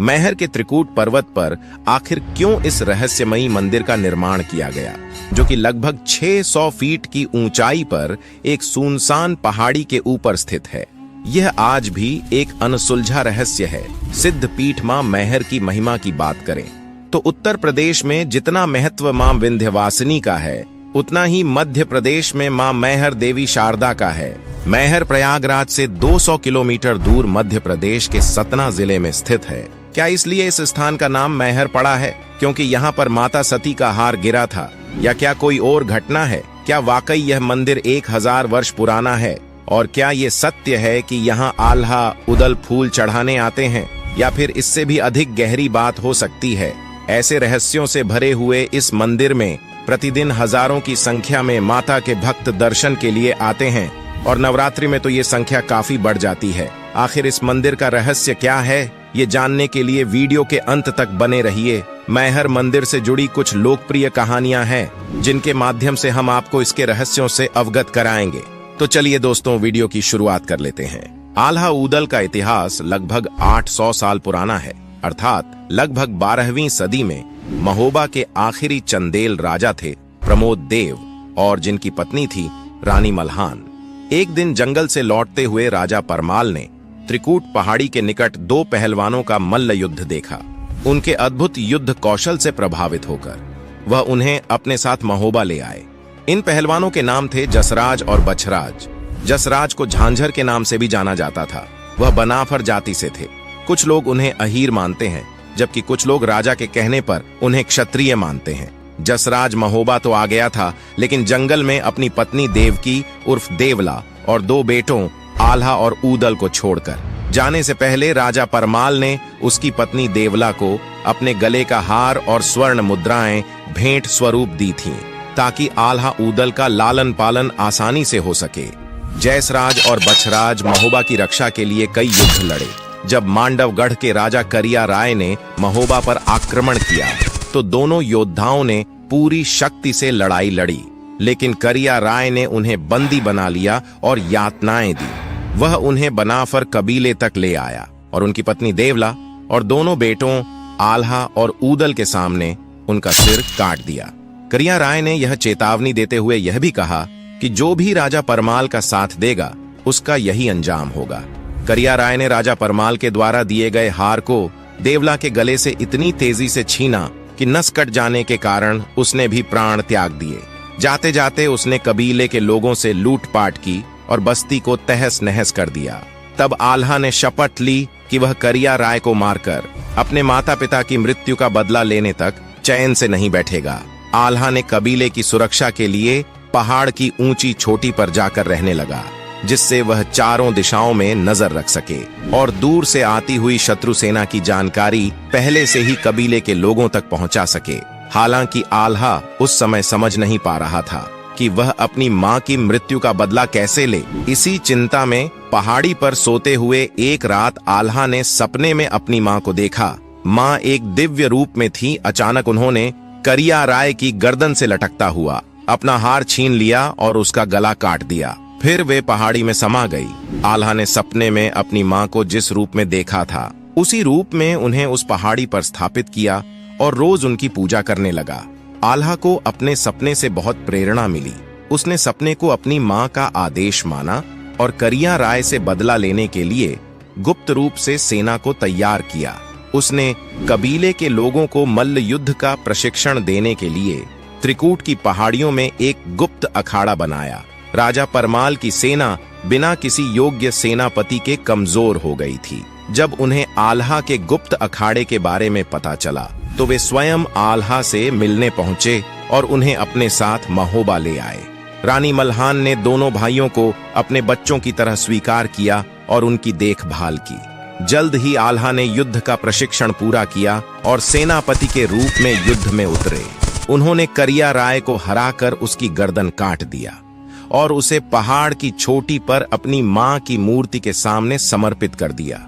मैहर के त्रिकूट पर्वत पर आखिर क्यों इस रहस्यमयी मंदिर का निर्माण किया गया, जो कि लगभग 600 फीट की ऊंचाई पर एक सुनसान पहाड़ी के ऊपर स्थित है। यह आज भी एक अनसुलझा रहस्य है। सिद्ध पीठ मां मैहर की महिमा की बात करें तो उत्तर प्रदेश में जितना महत्व मां विंध्यवासिनी का है, उतना ही मध्य प्रदेश में मां मैहर देवी शारदा का है। मैहर प्रयागराज से 200 किलोमीटर दूर मध्य प्रदेश के सतना जिले में स्थित है। क्या इसलिए इस स्थान का नाम मैहर पड़ा है क्योंकि यहाँ पर माता सती का हार गिरा था, या क्या कोई और घटना है? क्या वाकई यह मंदिर 1000 वर्ष पुराना है? और क्या ये सत्य है कि यहाँ आल्हा उदल फूल चढ़ाने आते हैं, या फिर इससे भी अधिक गहरी बात हो सकती है? ऐसे रहस्यों से भरे हुए इस मंदिर में प्रतिदिन हजारों की संख्या में माता के भक्त दर्शन के लिए आते हैं, और नवरात्रि में तो ये संख्या काफी बढ़ जाती है। आखिर इस मंदिर का रहस्य क्या है, ये जानने के लिए वीडियो के अंत तक बने रहिए। मैहर मंदिर से जुड़ी कुछ लोकप्रिय कहानियां हैं, जिनके माध्यम से हम आपको इसके रहस्यों से अवगत कराएंगे। तो चलिए दोस्तों, वीडियो की शुरुआत कर लेते हैं। आल्हा ऊदल का इतिहास लगभग 800 साल पुराना है, अर्थात लगभग 12वीं सदी में महोबा के आखिरी चंदेल राजा थे प्रमोद देव, और जिनकी पत्नी थी रानी मल्हान। एक दिन जंगल से लौटते हुए राजा परमाल ने त्रिकूट पहाड़ी के निकट 2 पहलवानों का मल्ल युद्ध देखा। उनके अद्भुत युद्ध कौशल से प्रभावित होकर वह उन्हें अपने साथ महोबा ले आए। इन पहलवानों के नाम थे जसराज और बछराज। जसराज को झांझर के नाम से भी जाना जाता था। वह बनाफर जाति से थे। कुछ लोग उन्हें अहीर मानते हैं, जबकि कुछ लोग राजा के कहने पर उन्हें क्षत्रिय मानते हैं। जसराज महोबा तो आ गया था, लेकिन जंगल में अपनी पत्नी देवकी उर्फ देवला और 2 बेटों आल्हा और ऊदल को छोड़कर जाने से पहले राजा परमाल ने उसकी पत्नी देवला को अपने गले का हार और स्वर्ण मुद्राएं भेंट स्वरूप दी थीं, ताकि आल्हा ऊदल का लालन पालन आसानी से हो सके। जयसराज और बछराज महोबा की रक्षा के लिए कई युद्ध लड़े। जब मांडवगढ़ के राजा करिया राय ने महोबा पर आक्रमण किया, तो दोनों योद्धाओं ने पूरी शक्ति से लड़ाई लड़ी, लेकिन करिया राय ने उन्हें बंदी बना लिया और यातनाएं दी। वह उन्हें बनाफर कबीले तक ले आया और उनकी पत्नी देवला और दोनों बेटों आल्हा और ऊदल के सामने उनका सिर काट दिया। करिया राय ने यह चेतावनी देते हुए यह भी कहा कि जो भी राजा परमाल का साथ देगा, उसका यही अंजाम होगा। करिया राय ने राजा परमाल के द्वारा दिए गए हार को देवला के गले से इतनी तेजी से छीना कि नस कट जाने के कारण उसने भी प्राण त्याग दिए। जाते जाते उसने कबीले के लोगों से लूटपाट की और बस्ती को तहस नहस कर दिया। तब आल्हा ने शपथ ली कि वह करिया राय को मारकर अपने माता पिता की मृत्यु का बदला लेने तक चैन से नहीं बैठेगा। आल्हा ने कबीले की सुरक्षा के लिए पहाड़ की ऊंची चोटी पर जाकर रहने लगा, जिससे वह चारों दिशाओं में नजर रख सके और दूर से आती हुई शत्रु सेना की जानकारी पहले से ही कबीले के लोगों तक पहुंचा सके। हालांकि आल्हा उस समय समझ नहीं पा रहा था कि वह अपनी मां की मृत्यु का बदला कैसे ले। इसी चिंता में पहाड़ी पर सोते हुए एक रात आल्हा ने सपने में अपनी मां को देखा। मां एक दिव्य रूप में थी। अचानक उन्होंने करिया राय की गर्दन से लटकता हुआ अपना हार छीन लिया और उसका गला काट दिया। फिर वे पहाड़ी में समा गई। आल्हा ने सपने में अपनी मां को जिस रूप में देखा था, उसी रूप में उन्हें उस पहाड़ी पर स्थापित किया और रोज उनकी पूजा करने लगा। आल्हा को अपने सपने से बहुत प्रेरणा मिली। उसने सपने को अपनी मां का आदेश माना और करिया राय से बदला लेने के लिए गुप्त रूप से सेना को तैयार किया। उसने कबीले के लोगों को मल्ल युद्ध का प्रशिक्षण देने के लिए त्रिकूट की पहाड़ियों में एक गुप्त अखाड़ा बनाया। राजा परमाल की सेना बिना किसी योग्य सेनापति के कमजोर हो गई थी। जब उन्हें आल्हा के गुप्त अखाड़े के बारे में पता चला, तो वे स्वयं आल्हा से मिलने पहुंचे और उन्हें अपने साथ महोबा ले आए। रानी मल्हान ने दोनों भाइयों को अपने बच्चों की तरह स्वीकार किया और उनकी देखभाल की। जल्द ही आल्हा ने युद्ध का प्रशिक्षण पूरा किया और सेनापति के रूप में युद्ध में उतरे। उन्होंने करिया राय को हराकर उसकी गर्दन काट दिया और उसे पहाड़ की चोटी पर अपनी मां की मूर्ति के सामने समर्पित कर दिया।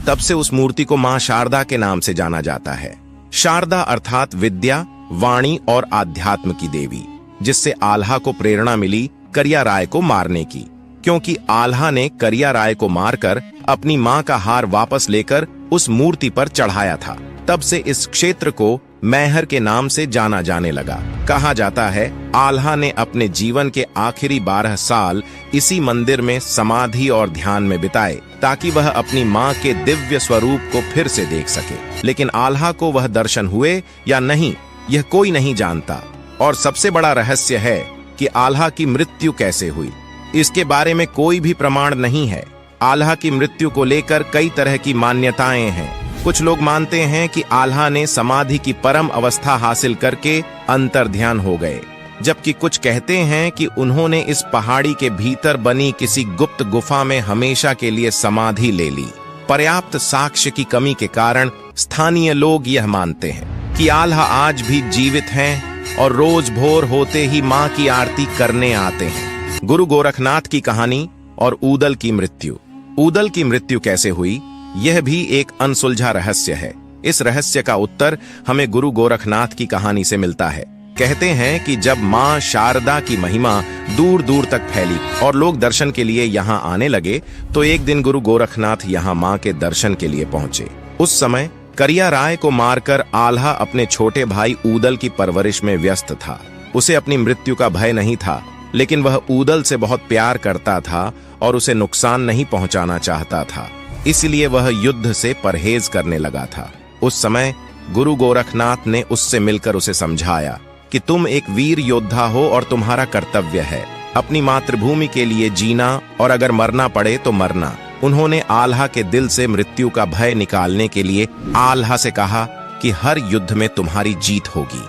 तब से उस मूर्ति को मां शारदा के नाम से जाना जाता है। शारदा अर्थात विद्या, वाणी और आध्यात्म की देवी, जिससे आल्हा को प्रेरणा मिली करिया राय को मारने की, क्योंकि आल्हा ने करिया राय को मारकर अपनी मां का हार वापस लेकर उस मूर्ति पर चढ़ाया था। तब से इस क्षेत्र को मैहर के नाम से जाना जाने लगा। कहा जाता है आल्हा ने अपने जीवन के आखिरी 12 साल इसी मंदिर में समाधि और ध्यान में बिताए, ताकि वह अपनी मां के दिव्य स्वरूप को फिर से देख सके। लेकिन आल्हा को वह दर्शन हुए या नहीं, यह कोई नहीं जानता। और सबसे बड़ा रहस्य है कि आल्हा की मृत्यु कैसे हुई। इसके बारे में कोई भी प्रमाण नहीं है। आल्हा की मृत्यु को लेकर कई तरह की मान्यताएं हैं। कुछ लोग मानते हैं कि आल्हा ने समाधि की परम अवस्था हासिल करके अंतर्ध्यान हो गए, जबकि कुछ कहते हैं कि उन्होंने इस पहाड़ी के भीतर बनी किसी गुप्त गुफा में हमेशा के लिए समाधि ले ली। पर्याप्त साक्ष्य की कमी के कारण स्थानीय लोग यह मानते हैं कि आल्हा आज भी जीवित हैं और रोज भोर होते ही मां की आरती करने आते हैं। गुरु गोरखनाथ की कहानी और ऊदल की मृत्यु। ऊदल की मृत्यु कैसे हुई, यह भी एक अनसुलझा रहस्य है। इस रहस्य का उत्तर हमें गुरु गोरखनाथ की कहानी से मिलता है। कहते हैं कि जब मां शारदा की महिमा दूर दूर तक फैली और लोग दर्शन के लिए यहाँ आने लगे, तो एक दिन गुरु गोरखनाथ यहाँ मां के दर्शन के लिए पहुंचे। उस समय करिया राय को मारकर आल्हा अपने छोटे भाई ऊदल की परवरिश में व्यस्त था। उसे अपनी मृत्यु का भय नहीं था, लेकिन वह ऊदल से बहुत प्यार करता था और उसे नुकसान नहीं पहुंचाना चाहता था। इसलिए वह युद्ध से परहेज करने लगा था। उस समय गुरु गोरखनाथ ने उससे मिलकर उसे समझाया कि तुम एक वीर योद्धा हो और तुम्हारा कर्तव्य है अपनी मातृभूमि के लिए जीना, और अगर मरना पड़े तो मरना। उन्होंने आल्हा के दिल से मृत्यु का भय निकालने के लिए आल्हा से कहा कि हर युद्ध में तुम्हारी जीत होगी,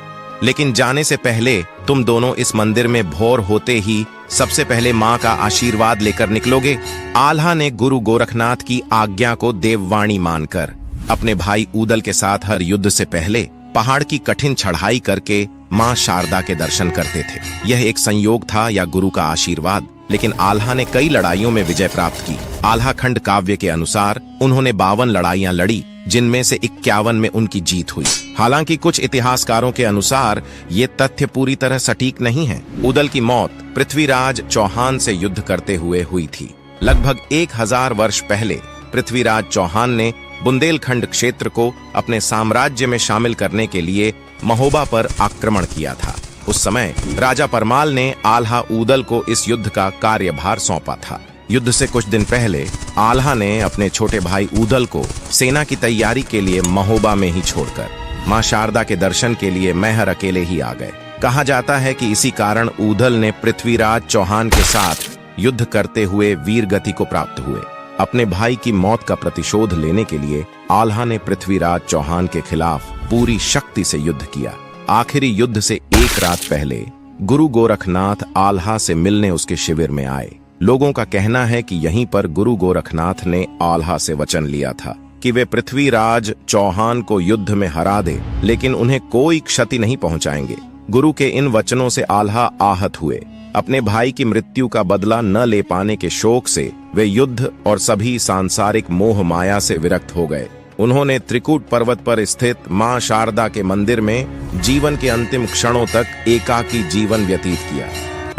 लेकिन जाने से पहले तुम दोनों इस मंदिर में भोर होते ही सबसे पहले मां का आशीर्वाद लेकर निकलोगे। आल्हा ने गुरु गोरखनाथ की आज्ञा को देववाणी मानकर अपने भाई ऊदल के साथ हर युद्ध से पहले पहाड़ की कठिन चढ़ाई करके मां शारदा के दर्शन करते थे। यह एक संयोग था या गुरु का आशीर्वाद, लेकिन आल्हा ने कई लड़ाइयों में विजय प्राप्त की। आल्हा खंड काव्य के अनुसार उन्होंने 52 लड़ाइयां लड़ी, जिनमें से 51 में उनकी जीत हुई। हालांकि कुछ इतिहासकारों के अनुसार ये तथ्य पूरी तरह सटीक नहीं है। ऊदल की मौत पृथ्वीराज चौहान से युद्ध करते हुए हुई थी। लगभग 1000 वर्ष पहले पृथ्वीराज चौहान ने बुंदेलखंड क्षेत्र को अपने साम्राज्य में शामिल करने के लिए महोबा पर आक्रमण किया था। उस समय राजा परमाल ने आल्हा ऊदल को इस युद्ध का कार्यभार सौंपा था। युद्ध से कुछ दिन पहले आल्हा ने अपने छोटे भाई ऊदल को सेना की तैयारी के लिए महोबा में ही छोड़कर मां शारदा के दर्शन के लिए मैहर अकेले ही आ गए। कहा जाता है कि इसी कारण ऊदल ने पृथ्वीराज चौहान के साथ युद्ध करते हुए वीर गति को प्राप्त हुए। अपने भाई की मौत का प्रतिशोध लेने के लिए आल्हा ने पृथ्वीराज चौहान के खिलाफ पूरी शक्ति से युद्ध किया। आखिरी युद्ध से एक रात पहले गुरु गोरखनाथ आल्हा से मिलने उसके शिविर में आए। लोगों का कहना है कि यहीं पर गुरु गोरखनाथ ने आल्हा से वचन लिया था कि वे पृथ्वीराज चौहान को युद्ध में हरा दे, लेकिन उन्हें कोई क्षति नहीं पहुंचाएंगे। गुरु के इन वचनों से आल्हा आहत हुए। अपने भाई की मृत्यु का बदला न ले पाने के शोक से वे युद्ध और सभी सांसारिक मोह माया से विरक्त हो गए। उन्होंने त्रिकूट पर्वत पर स्थित मां शारदा के मंदिर में जीवन के अंतिम क्षणों तक एकाकी जीवन व्यतीत किया।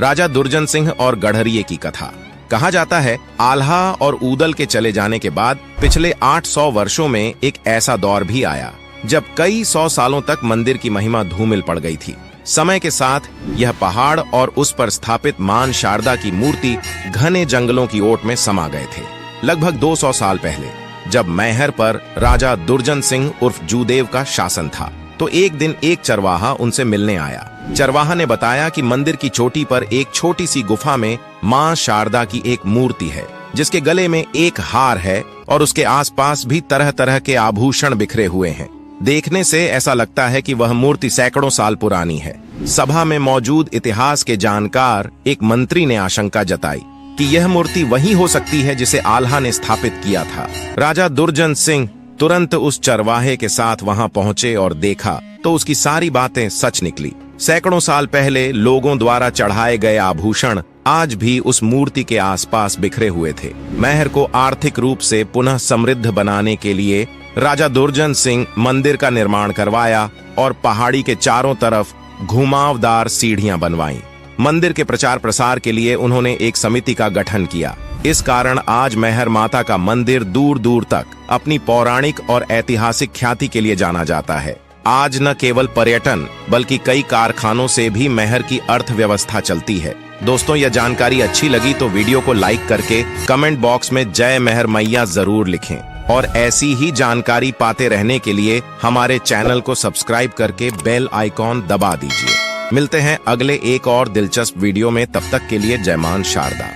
राजा दुर्जन सिंह और गढ़रिये की कथा। कहा जाता है आल्हा और ऊदल के चले जाने के बाद पिछले 800 वर्षों में एक ऐसा दौर भी आया जब कई 100 सालों तक मंदिर की महिमा धूमिल पड़ गई थी। समय के साथ यह पहाड़ और उस पर स्थापित मां शारदा की मूर्ति घने जंगलों की ओट में समा गए थे। लगभग 200 साल पहले जब मैहर पर राजा दुर्जन सिंह उर्फ जूदेव का शासन था, तो एक दिन एक चरवाहा उनसे मिलने आया। चरवाहा ने बताया कि मंदिर की चोटी पर एक छोटी सी गुफा में मां शारदा की एक मूर्ति है, जिसके गले में एक हार है और उसके आसपास भी तरह तरह के आभूषण बिखरे हुए हैं। देखने से ऐसा लगता है कि वह मूर्ति सैकड़ों साल पुरानी है। सभा में मौजूद इतिहास के जानकार एक मंत्री ने आशंका जताई कि यह मूर्ति वही हो सकती है जिसे आल्हा ने स्थापित किया था। राजा दुर्जन सिंह तुरंत उस चरवाहे के साथ वहां पहुंचे और देखा तो उसकी सारी बातें सच निकली। सैकड़ों साल पहले लोगों द्वारा चढ़ाए गए आभूषण आज भी उस मूर्ति के आसपास बिखरे हुए थे। मैहर को आर्थिक रूप से पुनः समृद्ध बनाने के लिए राजा दुर्जन सिंह मंदिर का निर्माण करवाया और पहाड़ी के चारों तरफ घुमावदार सीढ़ियां बनवाईं। मंदिर के प्रचार प्रसार के लिए उन्होंने एक समिति का गठन किया। इस कारण आज मैहर माता का मंदिर दूर दूर तक अपनी पौराणिक और ऐतिहासिक ख्याति के लिए जाना जाता है। आज न केवल पर्यटन बल्कि कई कारखानों से भी मैहर की अर्थव्यवस्था चलती है। दोस्तों, यह जानकारी अच्छी लगी तो वीडियो को लाइक करके कमेंट बॉक्स में जय मैहर मैया जरूर लिखें और ऐसी ही जानकारी पाते रहने के लिए हमारे चैनल को सब्सक्राइब करके बेल आइकॉन दबा दीजिए। मिलते हैं अगले एक और दिलचस्प वीडियो में, तब तक के लिए जय मां शारदा।